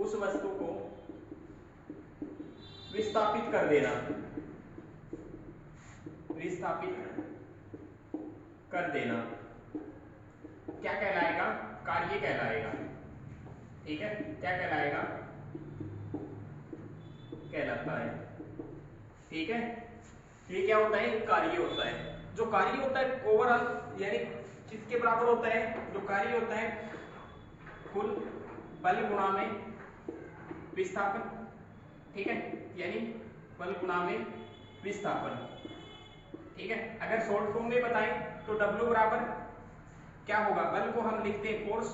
उस वस्तु को विस्थापित कर देना, विस्थापित कर देना क्या कहलाएगा? कार्य कहलाएगा। ठीक है, क्या कहलाएगा? कहलाता है। ठीक है, ये क्या होता है? कार्य होता है। जो कार्य होता है ओवरऑल यानी किसके बराबर होता है? जो कार्य होता है कुल बल गुणा में विस्थापन। ठीक है, यानी बल गुणा में विस्थापन। ठीक है, अगर शॉर्ट फॉर्म में बताएं तो W बराबर क्या होगा? बल को हम लिखते हैं फोर्स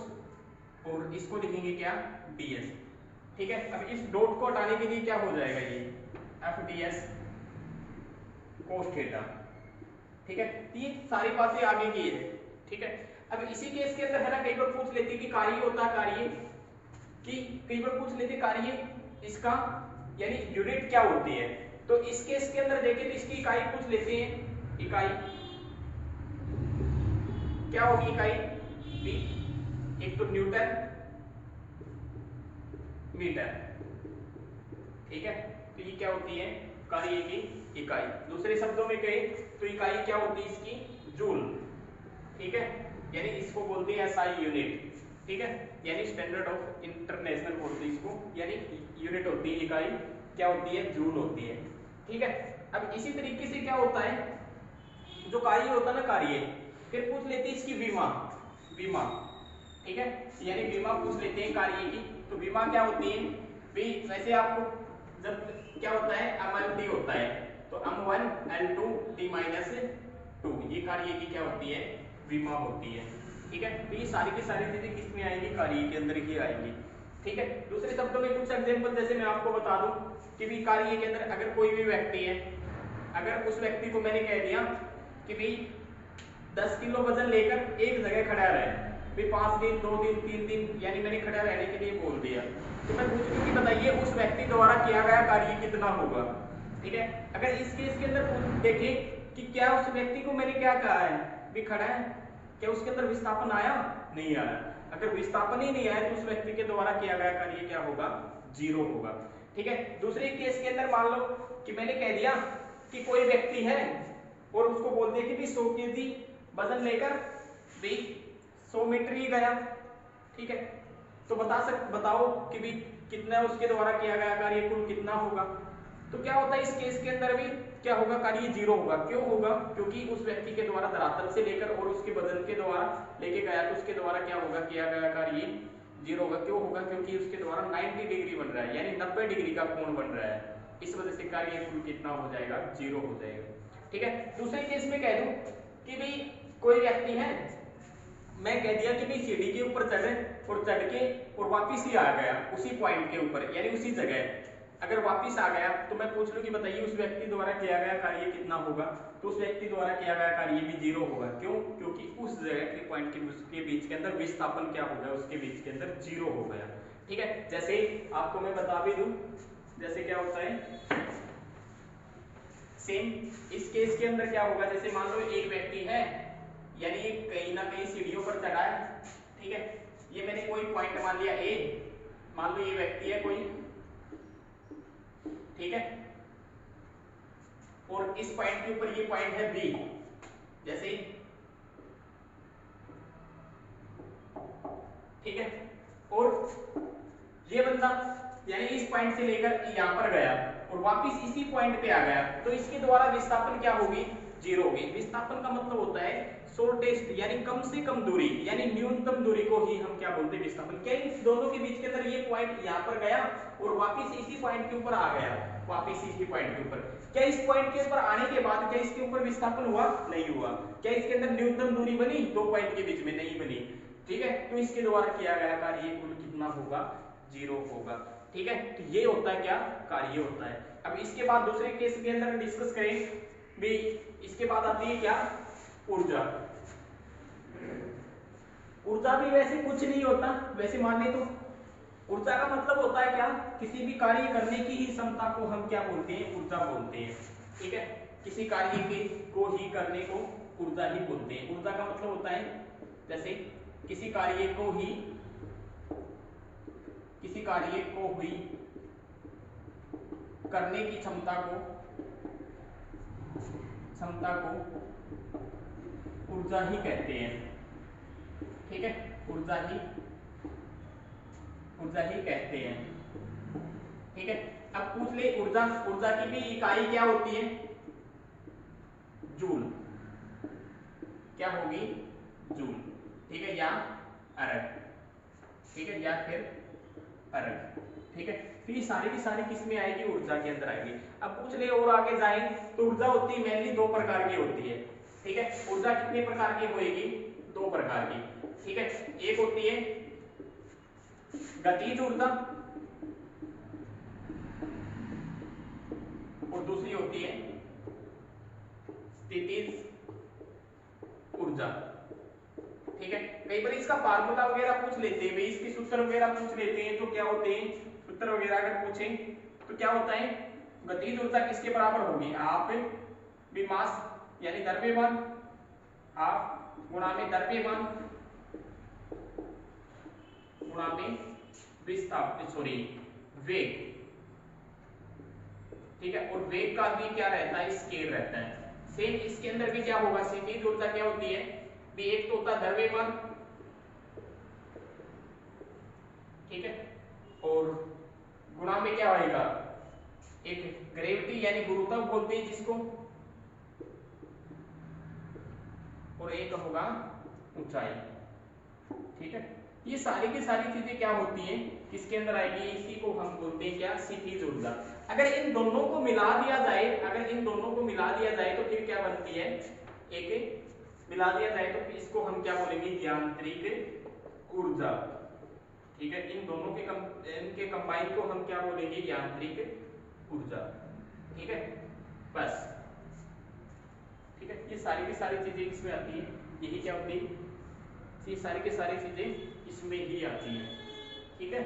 और इसको लिखेंगे क्या? ds। ठीक है, अब इस डॉट को हटाने के लिए क्या हो जाएगा? ये FDS cos थीटा। ठीक है, ये सारी बातें आगे की है। ठीक है, अब इसी केस के अंदर है ना, कई बार पूछ लेते कि कार्य होता है, कार्य की कई बार पूछ लेते कार्य इसका यानी यूनिट क्या होती है। तो इस केस के अंदर देखिए तो इसकी इकाई पूछ लेते हैं। इकाई क्या होगी? इकाई भी एक तो न्यूटन मीटर। ठीक है, तो ये क्या होती है? कार्य की इकाई। दूसरे शब्दों में कहें तो इकाई क्या होती है इसकी? जूल। ठीक है, यानी इसको बोलते हैं SI यूनिट। ठीक है, यानी स्टैंडर्ड ऑफ इंटरनेशनल बोलते हैं इसको, यानी यूनिट होती है, इकाई क्या होती है? जूल होती है। ठीक है, अब इसी तरीके से क्या होता है? जो कार्य होता है ना, कार्य फिर पूछ लेते हैं इसकी विमा। विमा, ठीक है, यानी विमा पूछ लेते हैं कार्य की। तो विमा क्या होती है? वैसे आपको जब क्या होता है? M1T होता है, तो M1 L2 T-2 ये कार्य की क्या होती है? विमा होती है। ठीक है, तो ये सारी की सारी चीजें किसमें आएंगी? कार्य के अंदर ही आएंगी। ठीक है, दूसरे शब्दों में कुछ एग्जांपल जैसे मैं आपको बता दूं कि भी कार्य के अंदर अगर कोई भी व्यक्ति है, अगर उस व्यक्ति को मैंने कह दिया कि भाई 10 किलो वजन लेकर एक जगह खड़ा रहे, भी 5 दिन 2 दिन 3 दिन यानी मैंने खड़ा रहने के लिए बोल दिया, तो मैं पूछ लूं कि बताइए उस व्यक्ति द्वारा किया गया कार्य कितना होगा। ठीक है, अगर इस केस के अंदर देखें कि क्या उस व्यक्ति को मैंने क्या कहा है? भी खड़ा है, क्या उसके अंदर विस्थापन आया? नहीं आया। अगर विस्थापन ही नहीं आया तो उस व्यक्ति के द्वारा किया गया कार्य क्या होगा? 0 होगा। ठीक है, दूसरे केस के अंदर मान लो कि मैंने कह दिया कि कोई व्यक्ति है और उसको बोल दिया कि भी 100 केजी वजन लेकर भी 100 मीटर ही गया। ठीक है, तो बताओ कि भी कितना उसके द्वारा किया गया कार्य कुल कितना होगा। तो क्या होता है? इस केस के अंदर भी क्या होगा? कार्य 0 होगा। क्यों होगा? क्योंकि उस व्यक्ति के द्वारा धरातल से लेकर और उसके वजन के द्वारा लेके गया, तो उसके द्वारा क्या होगा? किया गया कार्य 0 होगा। क्यों होगा? क्योंकि उसके द्वारा 90 डिग्री बन रहा है, यानी 90 डिग्री का कोण बन रहा है। इस वजह से कार्य कुल कितना हो जाएगा? 0 हो जाएगा। ठीक है, दूसरे केस में कह दूं कि भाई कोई व्यक्ति है, मैं कह दिया कि भाई सीढ़ी के ऊपर चढ़े और चढ़ के और वापिस ही आ गया उसी पॉइंट के ऊपर, यानी उसी जगह अगर वापिस आ गया, तो मैं पूछ लूं कि बताइए उस व्यक्ति द्वारा किया गया कार्य कितना होगा। तो उस व्यक्ति द्वारा किया गया कार्य भी 0 होगा। क्यों? क्योंकि उस जगह के पॉइंट के बीच के अंदर विस्थापन क्या हो गया? उसके बीच के अंदर 0 हो गया। ठीक है, जैसे आपको मैं बता भी दूं, जैसे क्या होता है सेम इस केस के अंदर क्या होगा? जैसे मान लो एक व्यक्ति है, यानी कहीं ना कहीं सीढ़ियों पर चढ़ा है। ठीक है, ये मैंने कोई पॉइंट मान लिया ए, मान लो ये व्यक्ति है कोई, ठीक है, और इस पॉइंट के ऊपर ये पॉइंट है बी, जैसे ठीक है, और ये बंदा यानी इस पॉइंट से लेकर यहां पर गया और वापस इसी पॉइंट पे आ गया, तो इसके द्वारा विस्थापन क्या होगी? 0 होगी। विस्थापन का मतलब होता है शॉर्टेस्ट यानी कम से कम दूरी, यानी न्यूनतम दूरी को ही हम क्या बोलते हैं? विस्थापन। क्या इन दोनों के बीच के अंदर ये पॉइंट यहां पर गया और वापस इसी पॉइंट के ऊपर आ गया, वापस इसी पॉइंट के ऊपर, क्या इस पॉइंट के ऊपर आने के बाद क्या इसके ऊपर विस्थापन हुआ? नहीं हुआ। क्या इसके अंदर न्यूनतम दूरी बनी? 2 पॉइंट के बीच में नहीं बनी। ठीक है, तो इसके द्वारा किया गया कार्य कुल कितना होगा? 0 होगा। ठीक है, तो ये होता है क्या? कार्य होता है। अब इसके बाद दूसरे केस के अंदर डिस्कस करें भी, इसके बाद आती है क्या? ऊर्जा। ऊर्जा भी वैसे कुछ नहीं होता, वैसे मान ले तो ऊर्जा का मतलब होता है क्या? किसी भी कार्य करने की ही क्षमता को हम क्या बोलते हैं? ऊर्जा बोलते हैं। ठीक है, किसी कार्य के को ही करने को ऊर्जा ही बोलते हैं। ऊर्जा का मतलब होता है जैसे किसी कार्य कार्य को हुई करने की क्षमता को ऊर्जा ही कहते हैं। ठीक है, ऊर्जा ही कहते हैं। ठीक है, अब पूछ ले ऊर्जा की भी इकाई क्या होती है? जूल। क्या होगी? जूल। ठीक है, या अर्ग। ठीक है, या फिर अर्ग। ठीक है, फिर ये सारी की सारी किस में आएगी? ऊर्जा के अंदर आएगी। अब पूछ ले और आगे जाए तो ऊर्जा होती है मेनली दो प्रकार की होती है। ठीक है, ऊर्जा कितने प्रकार की होएगी? दो प्रकार की। ठीक है, एक होती है गतिज ऊर्जा और दूसरी होती है स्थितिज ऊर्जा। ठीक है, कई बार इसका फार्मूला वगैरह पूछ लेते हैं, इसके सूत्र वगैरह पूछ लेते हैं, तो क्या होते हैं सूत्र वगैरह अगर पूछें तो क्या होता है? गतिज ऊर्जा किसके बराबर होगी? आप भी मास यानी द्रव्यमान, आप गुणा में द्रव्यमान गुणा में विस्थापन, सॉरी वेग। ठीक है, और वेग का भी क्या रहता है? स्केल रहता है। सेम इसके अंदर भी क्या होगा? स्थितिज ऊर्जा क्या होती है? भी एक तो होता है द्रव्यमान, ठीक है, और गुणा में क्या होएगा? एक ग्रेविटी यानी गुरुत्व बोलते हैं जिसको, और एक होगा ऊंचाई। ठीक है, ये सारी की सारी चीजें क्या होती हैं? किसके अंदर आएगी? इसी को हम बोलते हैं क्या? स्थितिज ऊर्जा। अगर इन दोनों को मिला दिया जाए तो फिर क्या बनती है? एक मिला दिया जाए तो फिर इसको हम क्या बोलेंगे? यांत्रिक ऊर्जा। ठीक है, इन दोनों के इनके कंबाइन को हम क्या बोलेंगे? यांत्रिक ऊर्जा। ठीक है, बस। ठीक है, ये सारी की सारी चीजें इसमें आती है। यही क्या होती है? ये सारी की सारी चीजें इसमें ही आती है। ठीक है।